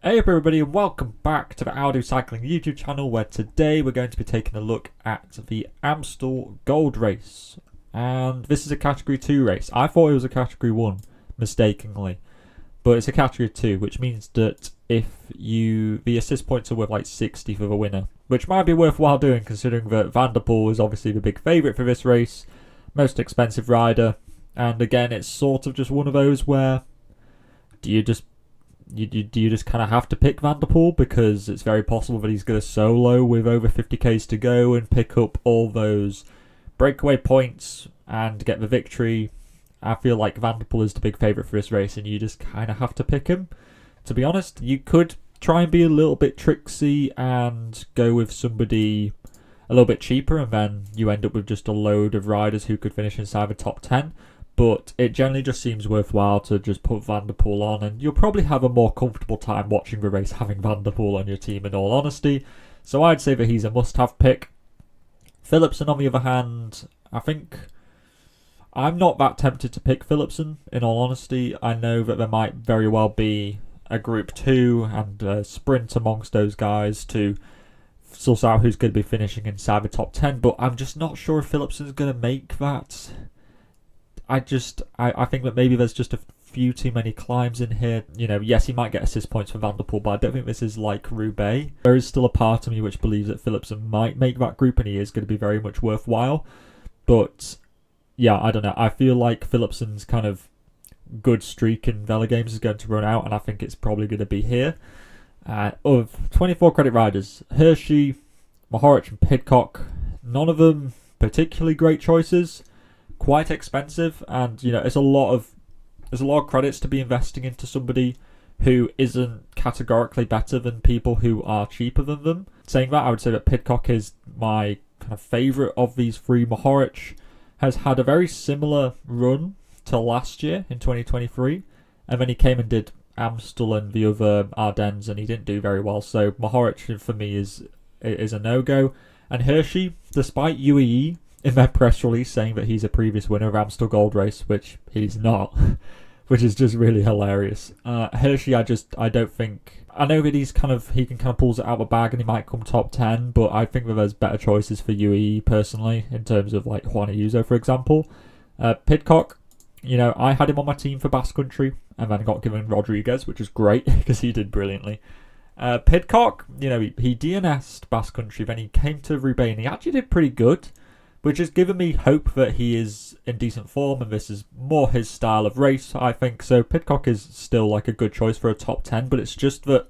Hey up everybody, and welcome back to the Audio Cycling YouTube channel, where today we're going to be taking a look at the Amstel Gold Race. And this is a Category 2 race. I thought it was a Category 1, mistakenly. But it's a Category 2, which means that the assist points are worth like 60 for the winner. Which might be worthwhile doing, considering that Van der Poel is obviously the big favourite for this race. Most expensive rider. And again, it's sort of just one of those where do you just kind of have to pick Van der Poel, because it's very possible that he's going to solo with over 50k's to go and pick up all those breakaway points and get the victory. I feel like Van der Poel is the big favourite for this race, and you just kind of have to pick him. To be honest, you could try and be a little bit tricksy and go with somebody a little bit cheaper, and then you end up with just a load of riders who could finish inside the top 10. But it generally just seems worthwhile to just put Van der Poel on, and you'll probably have a more comfortable time watching the race having Van der Poel on your team, in all honesty. So I'd say that he's a must-have pick. Philipson, on the other hand, I think I'm not that tempted to pick Philipson, in all honesty. I know that there might very well be a Group 2 and a sprint amongst those guys to suss out who's going to be finishing inside the top 10, but I'm just not sure if Philipson's going to make that. I think that maybe there's just a few too many climbs in here. You know, yes, he might get assist points for Van der Poel, but I don't think this is like Roubaix. There is still a part of me which believes that Philipson might make that group, and he is going to be very much worthwhile. But yeah, I don't know. I feel like Philipson's kind of good streak in VELOGAMES is going to run out, and I think it's probably going to be here. Of 24 credit riders, Hershey, Mohoric and Pidcock, none of them particularly great choices. Quite expensive, and you know, there's a lot of credits to be investing into somebody who isn't categorically better than people who are cheaper than them. Saying that, I would say that Pidcock is my kind of favourite of these three. Mohoric has had a very similar run to last year in 2023, and then he came and did Amstel and the other Ardennes, and he didn't do very well. So Mohoric for me is a no-go. And Hershey, despite UAE in their press release saying that he's a previous winner of Amstel Gold Race, which he's not, which is just really hilarious. Hershey, I don't think. I know that he can kind of pulls it out of the bag and he might come top 10, but I think that there's better choices for UAE personally, in terms of like Juan Ayuso, for example. Pidcock, you know, I had him on my team for Basque Country and then got given Rodriguez, which is great because he did brilliantly. Pidcock, you know, he DNS'd Basque Country, then he came to Roubaix and he actually did pretty good, which has given me hope that he is in decent form and this is more his style of race, I think. So Pidcock is still like a good choice for a top 10, but it's just that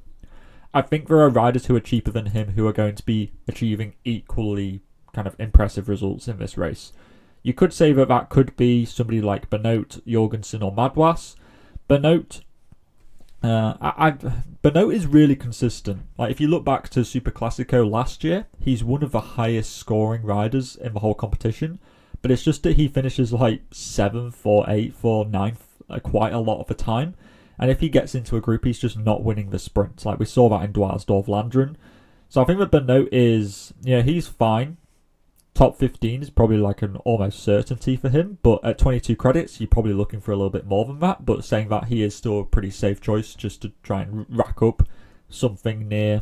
I think there are riders who are cheaper than him who are going to be achieving equally kind of impressive results in this race. You could say that that could be somebody like Benoot, Jorgensen or Madouas. Benoot, Benoot is really consistent. Like, if you look back to Super Classico last year, he's one of the highest scoring riders in the whole competition. But it's just that he finishes like 7th or 8th or 9th quite a lot of the time. And if he gets into a group, he's just not winning the sprints. Like we saw that in Dwars-Dorf-Landeren. So I think that Benoot is, he's fine. Top 15 is probably like an almost certainty for him, but at 22 credits, you're probably looking for a little bit more than that. But saying that, he is still a pretty safe choice just to try and rack up something near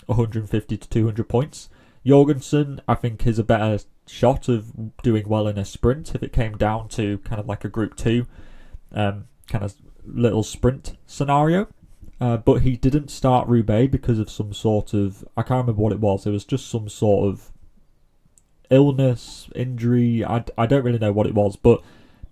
150 to 200 points. Jorgensen, I think, is a better shot of doing well in a sprint if it came down to kind of like a Group 2 kind of little sprint scenario. But he didn't start Roubaix because of some sort of, I can't remember what it was. It was just some sort of illness, injury, I don't really know what it was, but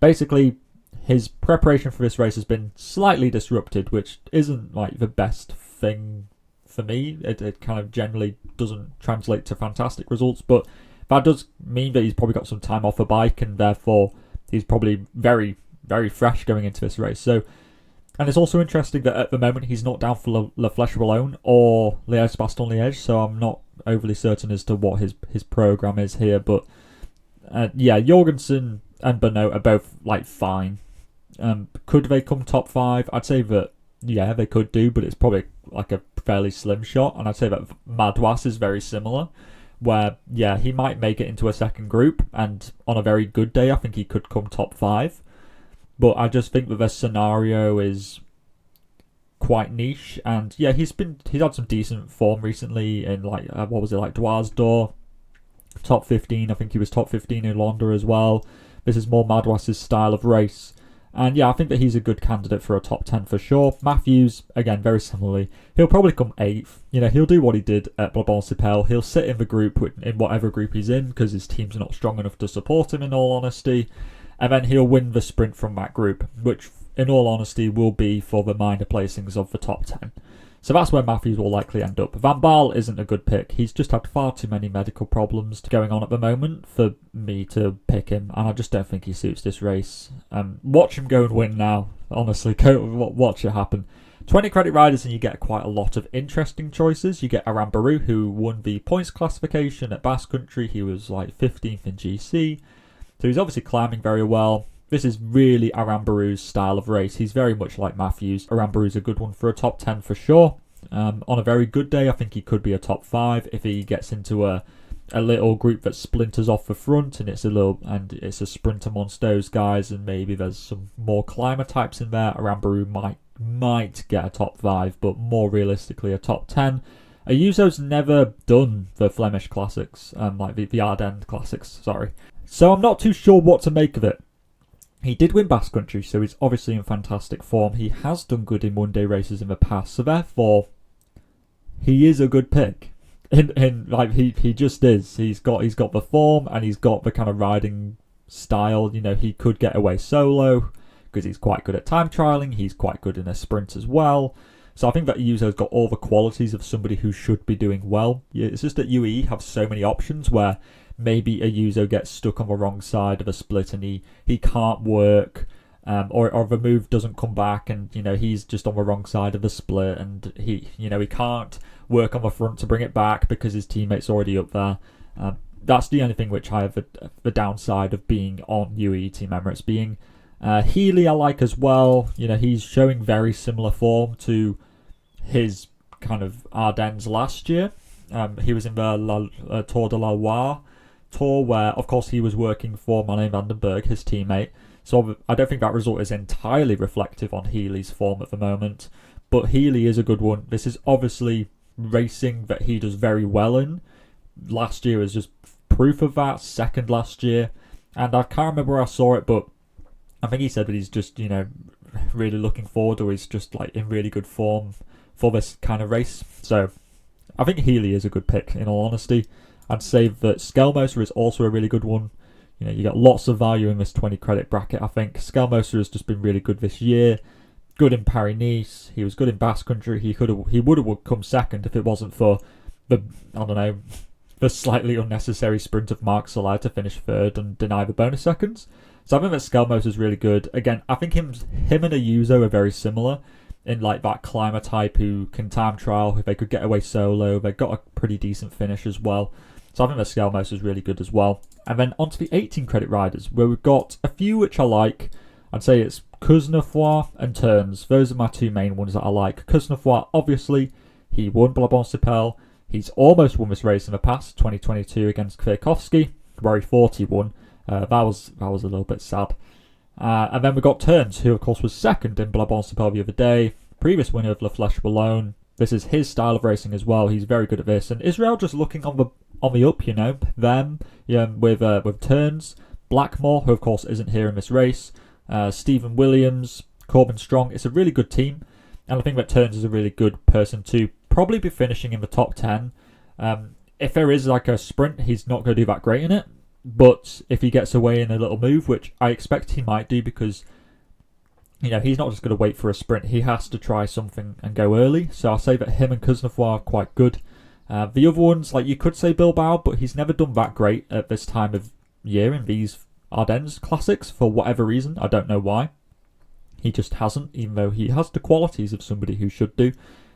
basically his preparation for this race has been slightly disrupted, which isn't like the best thing for me. It kind of generally doesn't translate to fantastic results, but that does mean that he's probably got some time off a bike, and therefore he's probably very, very fresh going into this race. So, and it's also interesting that at the moment he's not down for La Flèche Wallonne or Liège-Bastogne-Liège, so I'm not overly certain as to what his program is here. But Jorgensen and Benoot are both like fine. Could they come top 5? I'd say that they could do, but it's probably like a fairly slim shot. And I'd say that Madouas is very similar, where he might make it into a second group, and on a very good day I think he could come top 5. But I just think that their scenario is quite niche, and yeah, he's had some decent form recently in like what was it, like Dwars top 15. I think he was top 15 in Londa as well. This is more Madouas's style of race. And yeah, I think that he's a good candidate for a top 10 for sure. Matthews, again, very similarly, he'll probably come 8th. You know, he'll do what he did at Blancpain. He'll sit in the group, in whatever group he's in, because his team's not strong enough to support him, in all honesty. And then he'll win the sprint from that group, which, in all honesty, will be for the minor placings of the top 10. So that's where Matthews will likely end up. Van Baal isn't a good pick. He's just had far too many medical problems going on at the moment for me to pick him, and I just don't think he suits this race. Watch him go and win now. Honestly, go watch it happen. 20 credit riders and you get quite a lot of interesting choices. You get Arambarou, who won the points classification at Basque Country. He was like 15th in GC. So he's obviously climbing very well. This is really Arambarou's style of race. He's very much like Matthews. Arambarou's a good one for a top 10 for sure. On a very good day, I think he could be a top 5 if he gets into a little group that splinters off the front and it's a sprint amongst those guys, and maybe there's some more climber types in there. Arambarou might get a top 5, but more realistically a top 10. Ayuso's never done the Flemish classics, like the Ardennes classics, sorry. So I'm not too sure what to make of it. He did win Basque Country, so he's obviously in fantastic form. He has done good in one-day races in the past, so therefore he is a good pick. He just is. He's got the form and he's got the kind of riding style. You know, he could get away solo because he's quite good at time trialing. He's quite good in a sprint as well. So I think that Ayuso's got all the qualities of somebody who should be doing well. It's just that UAE have so many options where maybe Ayuso gets stuck on the wrong side of a split and he can't work, or the move doesn't come back, and you know he's just on the wrong side of the split, and he can't work on the front to bring it back because his teammate's already up there. That's the only thing which I have the downside of being on UAE Team Emirates. Being Healy I like as well. You know, he's showing very similar form to his kind of Ardennes last year. He was in the Tour de la Loire tour where, of course, he was working for Manuel van den Berg, his teammate. So I don't think that result is entirely reflective on Healy's form at the moment. But Healy is a good one. This is obviously racing that he does very well in. Last year was just proof of that. Second last year. And I can't remember where I saw it, but I think he said that he's just, you know, really looking forward, or he's just like in really good form for this kind of race. So I think Healy is a good pick, in all honesty. I'd say that Skelmoser is also a really good one. You know, you get lots of value in this 20 credit bracket, I think. Skelmoser has just been really good this year. Good in Paris-Nice. He was good in Basque Country. He would have come second if it wasn't for the slightly unnecessary sprint of Marc Soler to finish third and deny the bonus seconds. So I think that Skelmoser is really good. Again, I think him and Ayuso are very similar in like that climber type who can time trial. If they could get away solo, they've got a pretty decent finish as well. So I think that Skelmoser is really good as well. And then onto the 18 credit riders, where we've got a few which I like. I'd say it's Kuznefroy and Turns. Those are my two main ones that I like. Kuznefroy, obviously, he won Blancpain. He's almost won this race in the past, 2022 against Kwiatkowski, where he thought he won. That was a little bit sad. And then we got Turns, who of course was second in Blancpain the other day. Previous winner of La Flèche Wallonne. This is his style of racing as well. He's very good at this. And Israel just looking on the up, you know. With Turns, Blackmore, who of course isn't here in this race. Stephen Williams, Corbin Strong. It's a really good team. And I think that Turns is a really good person to probably be finishing in the top 10. If there is like a sprint, he's not going to do that great in it. But if he gets away in a little move, which I expect he might do, because you know he's not just going to wait for a sprint. He has to try something and go early. So I'll say that him and Kuznefroy are quite good. The other ones, like you could say Bilbao, but he's never done that great at this time of year in these Ardennes classics for whatever reason. I don't know why. He just hasn't, even though he has the qualities of somebody who should do.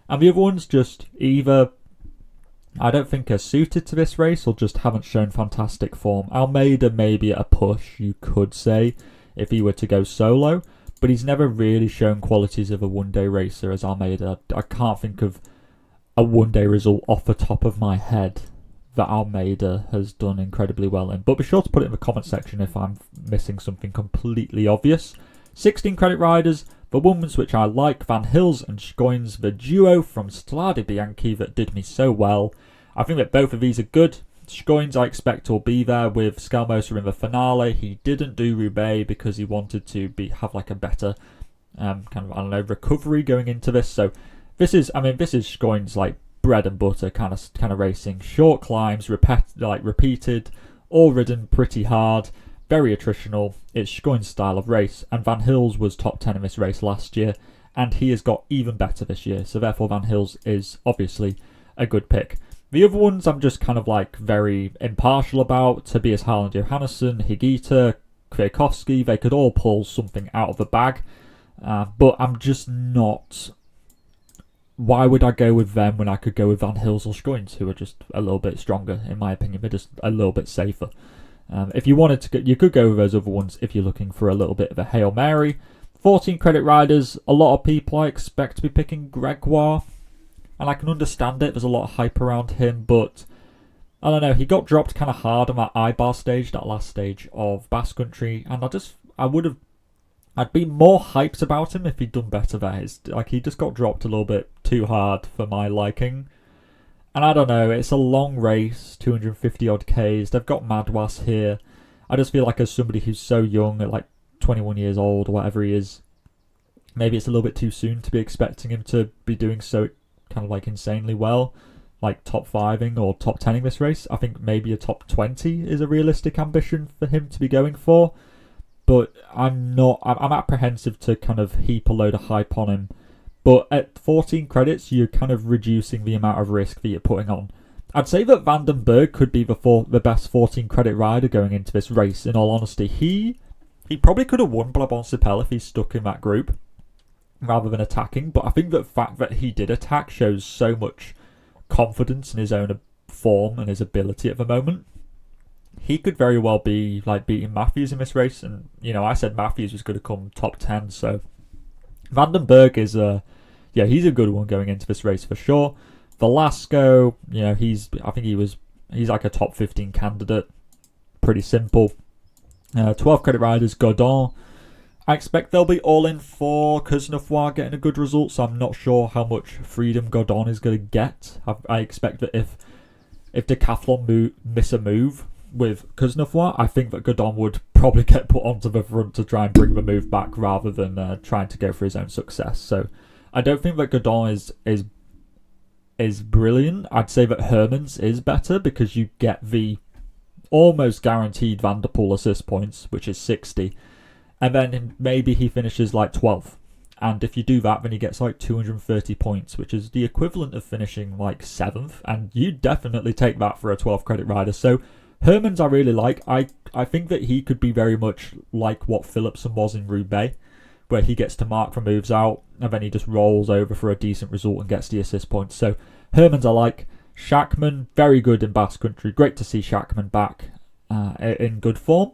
And the other ones just either I don't think are suited to this race or just haven't shown fantastic form. Almeida maybe at a push, you could say, if he were to go solo. But he's never really shown qualities of a one-day racer as Almeida. I can't think of a one-day result off the top of my head that Almeida has done incredibly well in. But be sure to put it in the comment section if I'm missing something completely obvious. 16 credit riders, The ones which I like, Van Hills and Schoins, the duo from Strade Bianchi that did me so well. I think that both of these are good. Schoins I expect will be there with Skelmoser in the finale. He didn't do Roubaix because he wanted to have like a better recovery going into this. So this is Schoins like bread and butter kind of racing. Short climbs, repeated, all ridden pretty hard. Very attritional. It's Schoins' style of race, and Van Hills was top 10 in this race last year, and he has got even better this year, so therefore Van Hills is obviously a good pick. The other ones I'm just kind of like very impartial about. Tobias Harland Johannesson, Higuita, Kwiatkowski, they could all pull something out of the bag, but I'm just not... Why would I go with them when I could go with Van Hills or Schoins, who are just a little bit stronger, in my opinion. They're just a little bit safer. If you wanted to, you could go with those other ones if you're looking for a little bit of a Hail Mary. 14 credit riders, a lot of people I expect to be picking Gregoire, and I can understand it. There's a lot of hype around him, but I don't know. He got dropped kind of hard on that I-bar stage, that last stage of Basque Country, and I'd be more hyped about him if he'd done better there. He just got dropped a little bit too hard for my liking. And I don't know, it's a long race, 250 odd Ks. They've got Madouas here. I just feel like as somebody who's so young, at like 21 years old or whatever he is, maybe it's a little bit too soon to be expecting him to be doing so kind of like insanely well, like top 5ing or top 10ing this race. I think maybe a top 20 is a realistic ambition for him to be going for. But I'm apprehensive to kind of heap a load of hype on him. But at 14 credits, you're kind of reducing the amount of risk that you're putting on. I'd say that Vandenberg could be the best 14 credit rider going into this race, in all honesty. He probably could have won Brabant-Sipel if he's stuck in that group, rather than attacking. But I think the fact that he did attack shows so much confidence in his own form and his ability at the moment. He could very well be like beating Matthews in this race. And, I said Matthews was going to come top 10, so Vandenberg is he's a good one going into this race for sure. Velasco, he's like a top 15 candidate. Pretty simple. 12 credit riders, Godon. I expect they'll be all in for Kuznefroy getting a good result, so I'm not sure how much freedom Godon is going to get. I expect that if Decathlon miss a move with Kuznefroy, I think that Godon would probably get put onto the front to try and bring the move back rather than trying to go for his own success. So I don't think that Godon is brilliant. I'd say that Hermans is better because you get the almost guaranteed Van der Poel assist points, which is 60, and then maybe he finishes like 12th. And if you do that, then he gets like 230 points, which is the equivalent of finishing like 7th, and you definitely take that for a 12 credit rider. So Hermans I really like. I think that he could be very much like what Philipson was in Roubaix, where he gets to mark for moves out and then he just rolls over for a decent result and gets the assist points. So Hermans I like. Schachmann, very good in Basque Country. Great to see Schachmann back in good form.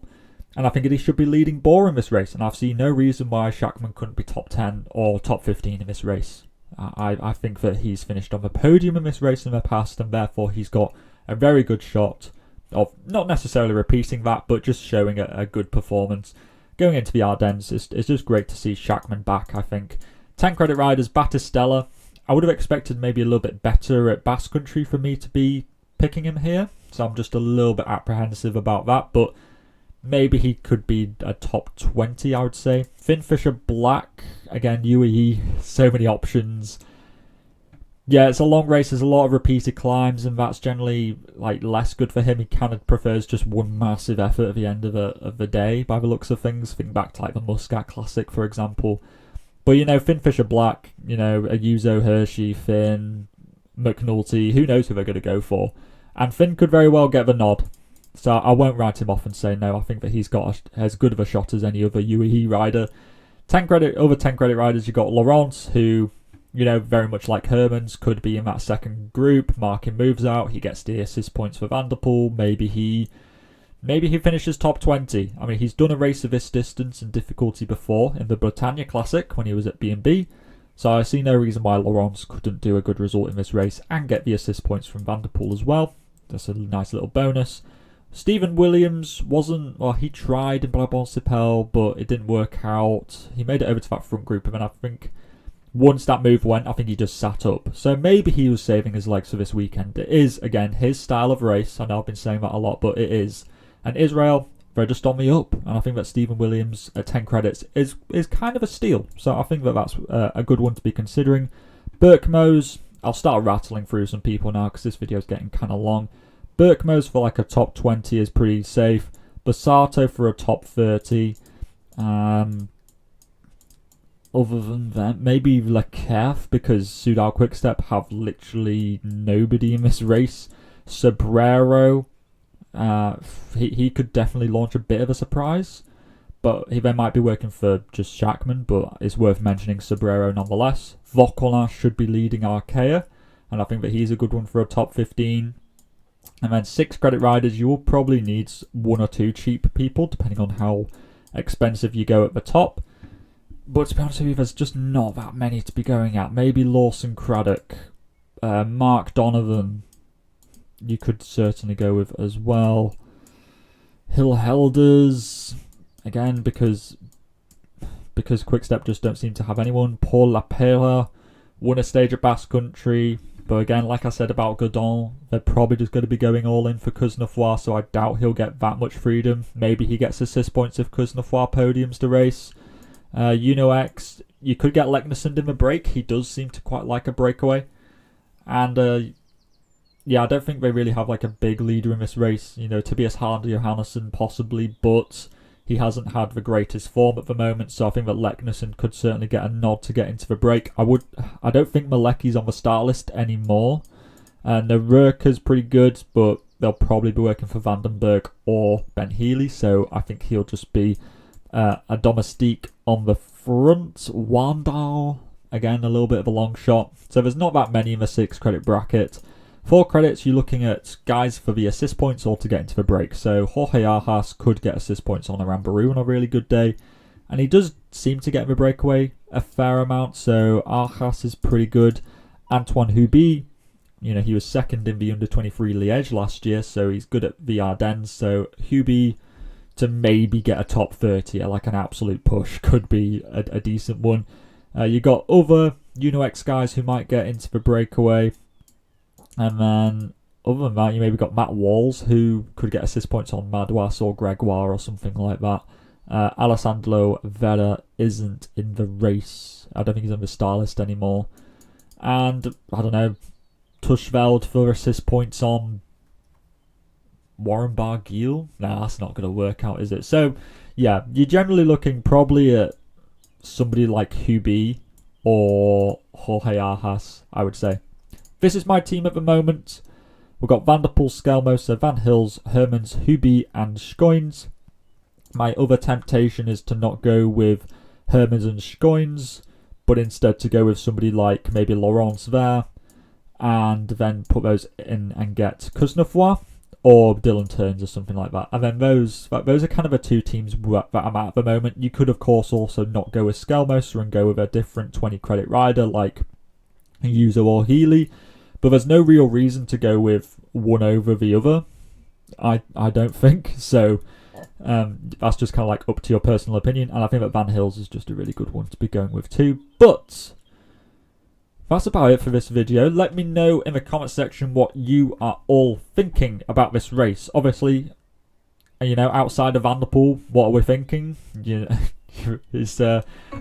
And I think that he should be leading Bohr in this race. And I've seen no reason why Schachmann couldn't be top 10 or top 15 in this race. I think that he's finished on the podium in this race in the past, and therefore he's got a very good shot of not necessarily repeating that, but just showing a good performance. Going into the Ardennes, it's just great to see Schachmann back, I think. 10 credit riders, Battistella. I would have expected maybe a little bit better at Basque Country for me to be picking him here, so I'm just a little bit apprehensive about that, but maybe he could be a top 20, I would say. Finn Fisher Black, again, UAE, so many options. Yeah, it's a long race, there's a lot of repeated climbs, and that's generally like less good for him. He kind of prefers just one massive effort at the end of the day, by the looks of things. Think back to like the Muscat Classic, for example. But, Finn Fisher Black, Ayuso, Hershey, Finn, McNulty, who knows who they're going to go for. And Finn could very well get the nod. So I won't write him off and say no. I think that he's got as good of a shot as any other UAE rider. 10 credit riders, you've got Laurence, who, very much like Hermans, could be in that second group, marking moves out. He gets the assist points for Van der Poel. Maybe he finishes top 20. I mean, he's done a race of this distance and difficulty before in the Bretagne Classic when he was at B&B. So I see no reason why Laurence couldn't do a good result in this race and get the assist points from Van der Poel as well. That's a nice little bonus. Stephen Williams wasn't, well, he tried in Poel, but it didn't work out. He made it over to that front group, and then I think once that move went, I think he just sat up. So maybe he was saving his legs for this weekend. It is, again, his style of race. I know I've been saying that a lot, but it is. And Israel, they're just on the up. And I think that Stephen Williams at 10 credits is kind of a steal. So I think that that's a good one to be considering. Berkmo's, I'll start rattling through some people now because this video is getting kind of long. Berkmo's for like a top 20 is pretty safe. Basato for a top 30. Other than that, maybe Leclerc, because Soudal Quickstep have literally nobody in this race. Sobrero, he could definitely launch a bit of a surprise, but they might be working for just Shackman, but it's worth mentioning Sobrero nonetheless. Vauquelin should be leading Arkea, and I think that he's a good one for a top 15. And then 6 credit riders, you will probably need 1 or 2 cheap people, depending on how expensive you go at the top. But to be honest with you, there's just not that many to be going at. Maybe Lawson Craddock, Mark Donovan, you could certainly go with as well. Hill Helders, again, because Quickstep just don't seem to have anyone. Paul Lapera won a stage at Basque Country. But again, like I said about Godon, they're probably just going to be going all in for Kuznefroy, so I doubt he'll get that much freedom. Maybe he gets assist points if Kuznefroy podiums the race. X, you could get Leknesund in the break. He does seem to quite like a breakaway. And yeah, I don't think they really have like a big leader in this race. You know, Tobias Harder Johannesson possibly, but he hasn't had the greatest form at the moment, so I think that Leknesund could certainly get a nod to get into the break. I don't think Maleki's on the start list anymore. Nerurka's pretty good, but they'll probably be working for Vandenberg or Ben Healy, so I think he'll just be a domestique on the front. Wandal, again, a little bit of a long shot. So there's not that many in the 6 credit bracket. 4 credits, you're looking at guys for the assist points or to get into the break. So Jorge Arjas could get assist points on Arambaroo on a really good day. And he does seem to get the breakaway a fair amount. So Arjas is pretty good. Antoine Hubie, you know, he was second in the under-23 Liège last year. So he's good at the Ardennes. So Hubie to maybe get a top 30, like an absolute push, could be a decent one. You got other X guys who might get into the breakaway. And then, other than that, you maybe got Matt Walls, who could get assist points on Madouas or Gregoire or something like that. Alessandro Vera isn't in the race. I don't think he's on the star list anymore. And, I don't know, Tushveld for assist points on Warren Barguil? Nah, that's not going to work out, is it? So, yeah, you're generally looking probably at somebody like Hubie or Jorge Arjas, I would say. This is my team at the moment. We've got Van der Poel, Skelmoser, Van Hills, Hermans, Hubie and Schoins. My other temptation is to not go with Hermans and Schoins, but instead to go with somebody like maybe Laurence Vert, and then put those in and get Kuznefroy or Dylan Turns or something like that. And then those are kind of the 2 teams that I'm at the moment. You could, of course, also not go with Skelmoser and go with a different 20 credit rider like Yuzo or Healy. But there's no real reason to go with one over the other, I don't think. So that's just kind of like up to your personal opinion. And I think that Van Hills is just a really good one to be going with too. But that's about it for this video. Let me know in the comment section what you are all thinking about this race. Obviously, you know, outside of Van der Poel, what are we thinking? You know,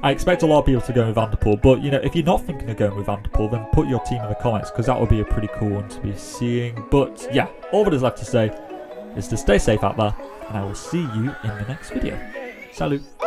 I expect a lot of people to go with Van der Poel, but you know, if you're not thinking of going with Van der Poel, then put your team in the comments, because that would be a pretty cool one to be seeing. But yeah, all that is left to say is to stay safe out there, and I will see you in the next video. Salut!